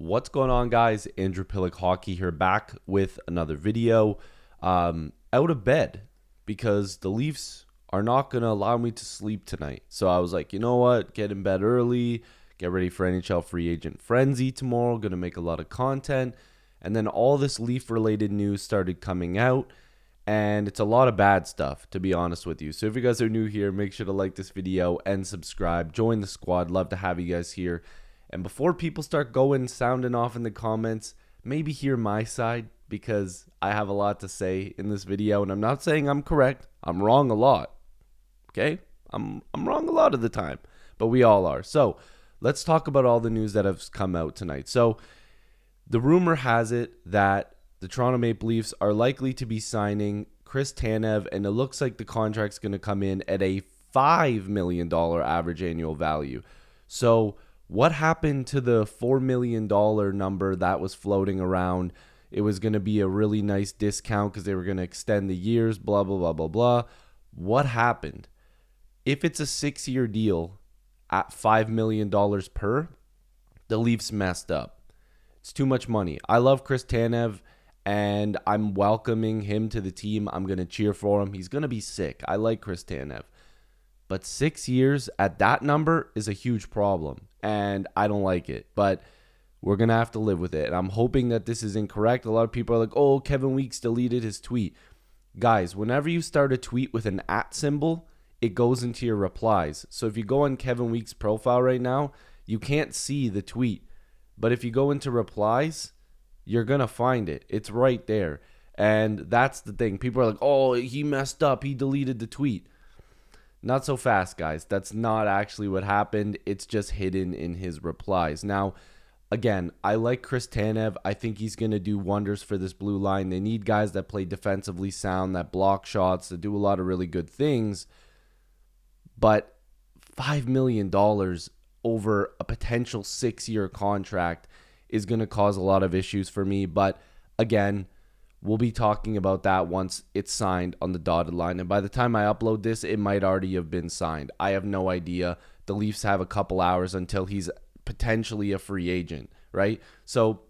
What's going on, guys? Andrew Piluk Hockey here, back with another video. Out of bed because the Leafs are not going to allow me to sleep tonight. So I was like, you know what? Get in bed early, get ready for NHL free agent frenzy tomorrow. Going to make a lot of content. And then all this Leaf-related news started coming out. And it's a lot of bad stuff, to be honest with you. So if you guys are new here, make sure to like this video and subscribe. Join the squad. Love to have you guys here. And before people start sounding off in the comments, maybe hear my side, because I have a lot to say in this video. And I'm not saying I'm correct. I'm wrong a lot. Okay? I'm wrong a lot of the time. But we all are. So let's talk about all the news that has come out tonight. So the rumor has it that the Toronto Maple Leafs are likely to be signing Chris Tanev, and it looks like the contract's going to come in at a $5 million average annual value. So what happened to the $4 million number that was floating around? It was going to be a really nice discount because they were going to extend the years, blah, blah, blah, blah, blah. What happened? If it's a 6-year deal at $5 million per, the Leafs messed up. It's too much money. I love Chris Tanev, and I'm welcoming him to the team. I'm going to cheer for him. He's going to be sick. I like Chris Tanev. But 6 years at that number is a huge problem, and I don't like it. But we're going to have to live with it, and I'm hoping that this is incorrect. A lot of people are like, oh, Kevin Weeks deleted his tweet. Guys, whenever you start a tweet with an @ symbol, it goes into your replies. So if you go on Kevin Weeks' profile right now, you can't see the tweet. But if you go into replies, you're going to find it. It's right there. And that's the thing. People are like, oh, he messed up. He deleted the tweet. Not so fast, guys. That's not actually what happened. It's just hidden in his replies. Now, again, I like Chris Tanev. I think he's going to do wonders for this blue line. They need guys that play defensively sound, that block shots, that do a lot of really good things. But $5 million over a potential 6-year contract is going to cause a lot of issues for me. But again, we'll be talking about that once it's signed on the dotted line. And by the time I upload this, it might already have been signed. I have no idea. The Leafs have a couple hours until he's potentially a free agent, right? So,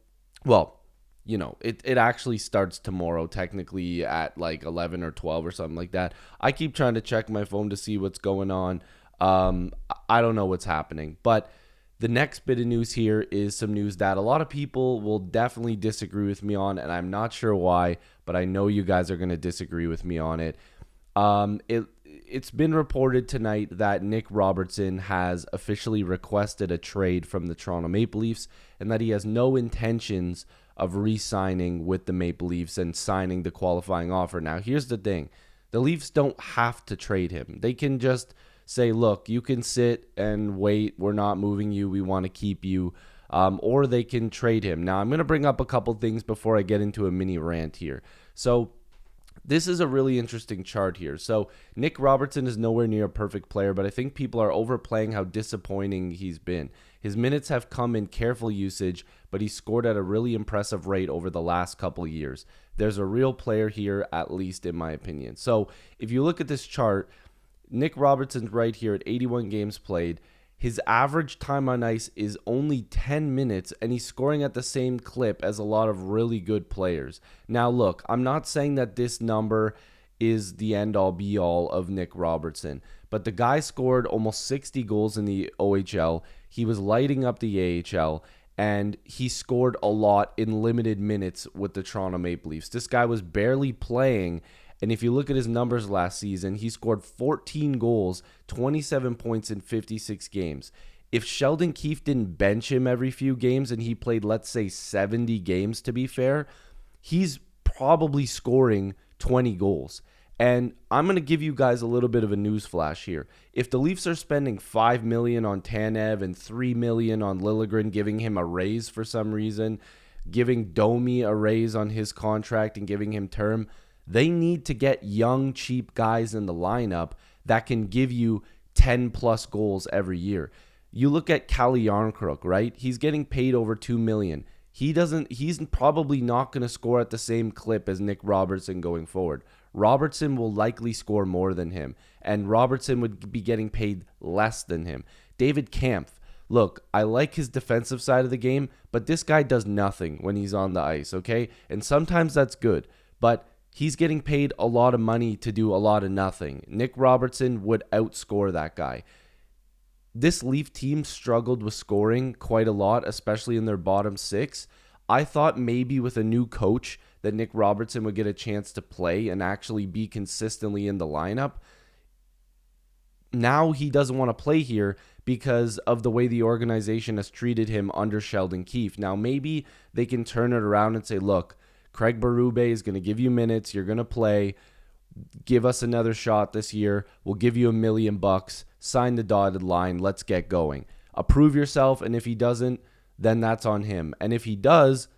well, you know, it actually starts tomorrow, technically at like 11 or 12 or something like that. I keep trying to check my phone to see what's going on. I don't know what's happening. But the next bit of news here is some news that a lot of people will definitely disagree with me on, and I'm not sure why, but I know you guys are going to disagree with me on it. It's been reported tonight that Nick Robertson has officially requested a trade from the Toronto Maple Leafs, and that he has no intentions of re-signing with the Maple Leafs and signing the qualifying offer. Now, here's the thing. The Leafs don't have to trade him. They can just say, look, you can sit and wait. We're not moving you. We want to keep you. Or they can trade him. Now, I'm going to bring up a couple things before I get into a mini rant here. So this is a really interesting chart here. So Nick Robertson is nowhere near a perfect player, but I think people are overplaying how disappointing he's been. His minutes have come in careful usage, but he scored at a really impressive rate over the last couple years. There's a real player here, at least in my opinion. So if you look at this chart, Nick Robertson's right here at 81 games played. His average time on ice is only 10 minutes, and he's scoring at the same clip as a lot of really good players. Now, look, I'm not saying that this number is the end-all, be-all of Nick Robertson, but the guy scored almost 60 goals in the OHL. He was lighting up the AHL, and he scored a lot in limited minutes with the Toronto Maple Leafs. This guy was barely playing. And if you look at his numbers last season, he scored 14 goals, 27 points in 56 games. If Sheldon Keefe didn't bench him every few games and he played, let's say, 70 games to be fair, he's probably scoring 20 goals. And I'm going to give you guys a little bit of a news flash here. If the Leafs are spending $5 million on Tanev and $3 million on Liljegren, giving him a raise for some reason, giving Domi a raise on his contract and giving him term, they need to get young, cheap guys in the lineup that can give you 10-plus goals every year. You look at Calle Yarncrook, right? He's getting paid over $2 million. He's probably not going to score at the same clip as Nick Robertson going forward. Robertson will likely score more than him, and Robertson would be getting paid less than him. David Kampf, look, I like his defensive side of the game, but this guy does nothing when he's on the ice, okay? And sometimes that's good, but he's getting paid a lot of money to do a lot of nothing. Nick Robertson would outscore that guy. This Leaf team struggled with scoring quite a lot, especially in their bottom six. I thought maybe with a new coach that Nick Robertson would get a chance to play and actually be consistently in the lineup. Now he doesn't want to play here because of the way the organization has treated him under Sheldon Keefe. Now maybe they can turn it around and say, look, Craig Berube is going to give you minutes. You're going to play. Give us another shot this year. We'll give you $1 million. Sign the dotted line. Let's get going. Approve yourself, and if he doesn't, then that's on him. And if he does,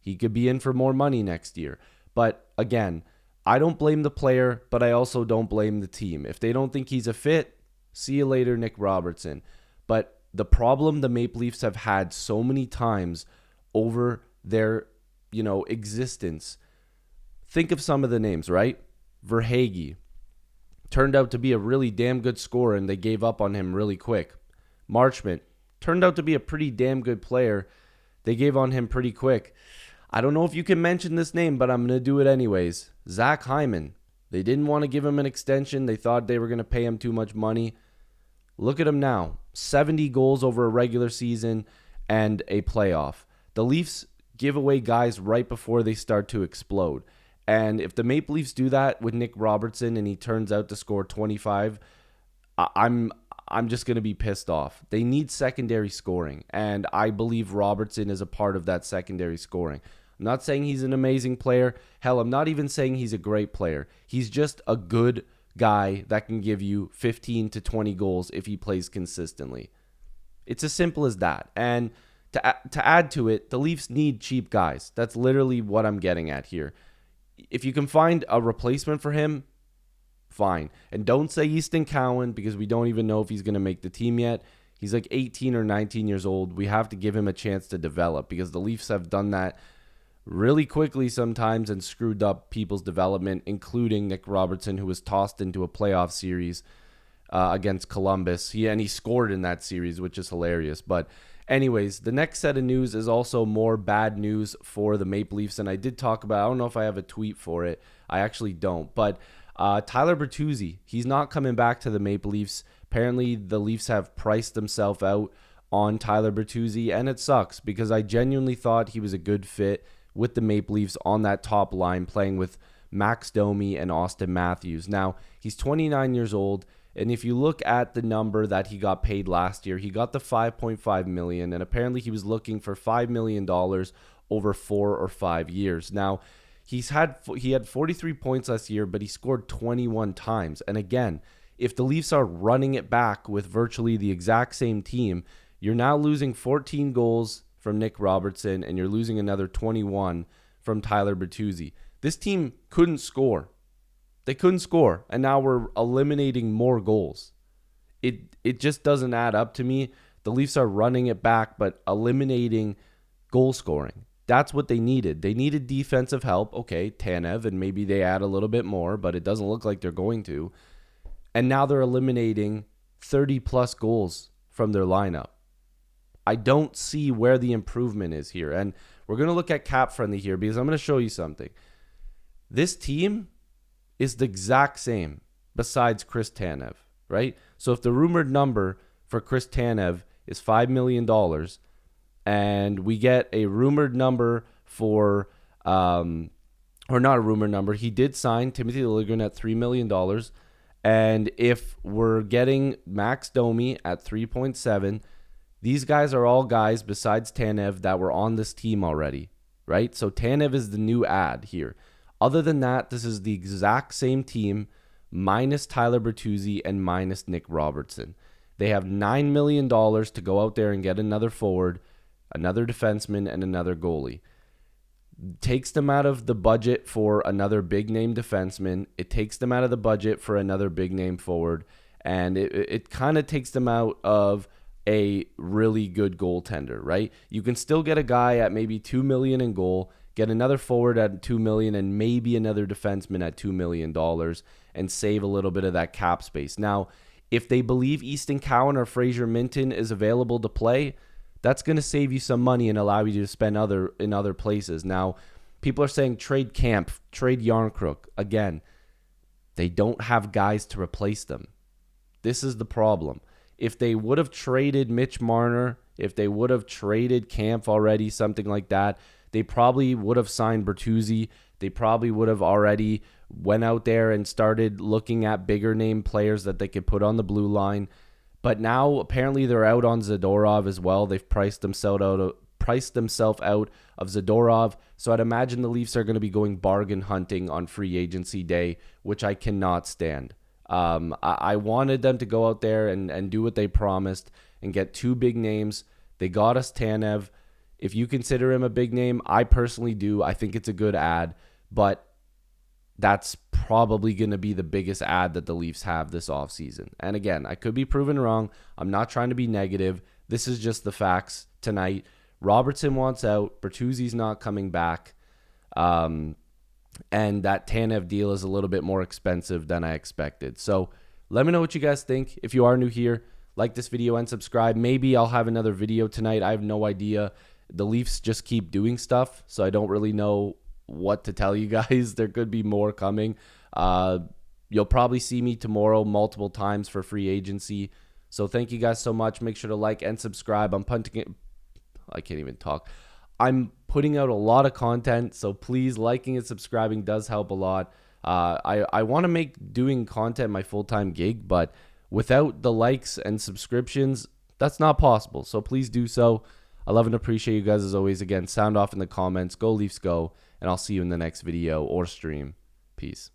he could be in for more money next year. But again, I don't blame the player, but I also don't blame the team. If they don't think he's a fit, see you later, Nick Robertson. But the problem the Maple Leafs have had so many times over their, existence. Think of some of the names, right? Verhaeghe turned out to be a really damn good scorer, and they gave up on him really quick. Marchment turned out to be a pretty damn good player. They gave on him pretty quick. I don't know if you can mention this name, but I'm going to do it anyways. Zach Hyman. They didn't want to give him an extension. They thought they were going to pay him too much money. Look at him now. 70 goals over a regular season and a playoff. The Leafs give away guys right before they start to explode. And if the Maple Leafs do that with Nick Robertson and he turns out to score 25, I'm just going to be pissed off. They need secondary scoring, and I believe Robertson is a part of that secondary scoring. I'm not saying he's an amazing player. Hell, I'm not even saying he's a great player. He's just a good guy that can give you 15 to 20 goals if he plays consistently. It's as simple as that. And to add to it, the Leafs need cheap guys. That's literally what I'm getting at here. If you can find a replacement for him, fine. And don't say Easton Cowan because we don't even know if he's going to make the team yet. He's like 18 or 19 years old. We have to give him a chance to develop because the Leafs have done that really quickly sometimes and screwed up people's development, including Nick Robertson, who was tossed into a playoff series against Columbus. He scored in that series, which is hilarious. But anyways, the next set of news is also more bad news for the Maple Leafs. And I did talk about, I don't know if I have a tweet for it. I actually don't. But Tyler Bertuzzi, he's not coming back to the Maple Leafs. Apparently, the Leafs have priced themselves out on Tyler Bertuzzi. And it sucks because I genuinely thought he was a good fit with the Maple Leafs on that top line, playing with Max Domi and Austin Matthews. Now, he's 29 years old. And if you look at the number that he got paid last year, he got the $5.5 million, and apparently he was looking for $5 million over 4 or 5 years. Now, he had 43 points last year, but he scored 21 times. And again, if the Leafs are running it back with virtually the exact same team, you're now losing 14 goals from Nick Robertson, and you're losing another 21 from Tyler Bertuzzi. This team couldn't score. They couldn't score, and now we're eliminating more goals. It just doesn't add up to me. The Leafs are running it back, but eliminating goal scoring. That's what they needed. They needed defensive help. Okay, Tanev, and maybe they add a little bit more, but it doesn't look like they're going to. And now they're eliminating 30-plus goals from their lineup. I don't see where the improvement is here. And we're going to look at cap friendly here because I'm going to show you something. This team is the exact same besides Chris Tanev, right? So if the rumored number for Chris Tanev is $5 million and we get a rumored number for, or not a rumored number, he did sign Timothy Liljegren at $3 million. And if we're getting Max Domi at 3.7, these guys are all guys besides Tanev that were on this team already, right? So Tanev is the new ad here. Other than that, this is the exact same team minus Tyler Bertuzzi and minus Nick Robertson. They have $9 million to go out there and get another forward, another defenseman, and another goalie. Takes them out of the budget for another big-name defenseman. It takes them out of the budget for another big-name forward. And it kind of takes them out of a really good goaltender, right? You can still get a guy at maybe $2 million in goal, get another forward at $2 million, and maybe another defenseman at $2 million and save a little bit of that cap space. Now, If they believe Easton Cowan or Fraser Minton is available to play, that's going to save you some money and allow you to spend in other places. Now, people are saying trade Camp, trade Yarncrook. Again, they don't have guys to replace them. This is the problem. If they would have traded Mitch Marner, if they would have traded Camp already, something like that, they probably would have signed Bertuzzi. They probably would have already went out there and started looking at bigger name players that they could put on the blue line. But now apparently they're out on Zadorov as well. They've priced themselves out of Zadorov. So I'd imagine the Leafs are going to be going bargain hunting on free agency day, which I cannot stand. I wanted them to go out there and do what they promised and get two big names. They got us Tanev. If you consider him a big name, I personally do. I think it's a good ad, but that's probably going to be the biggest ad that the Leafs have this offseason. And again, I could be proven wrong. I'm not trying to be negative. This is just the facts tonight. Robertson wants out. Bertuzzi's not coming back. And that Tanev deal is a little bit more expensive than I expected. So let me know what you guys think. If you are new here, like this video and subscribe. Maybe I'll have another video tonight. I have no idea. The Leafs just keep doing stuff, so I don't really know what to tell you guys. There could be more coming. You'll probably see me tomorrow multiple times for free agency. So thank you guys so much. Make sure to like and subscribe. I can't even talk. I'm putting out a lot of content, so please, liking and subscribing does help a lot. I want to make doing content my full-time gig, but without the likes and subscriptions, that's not possible. So please do so. I love and appreciate you guys as always. Again, sound off in the comments. Go Leafs go, and I'll see you in the next video or stream. Peace.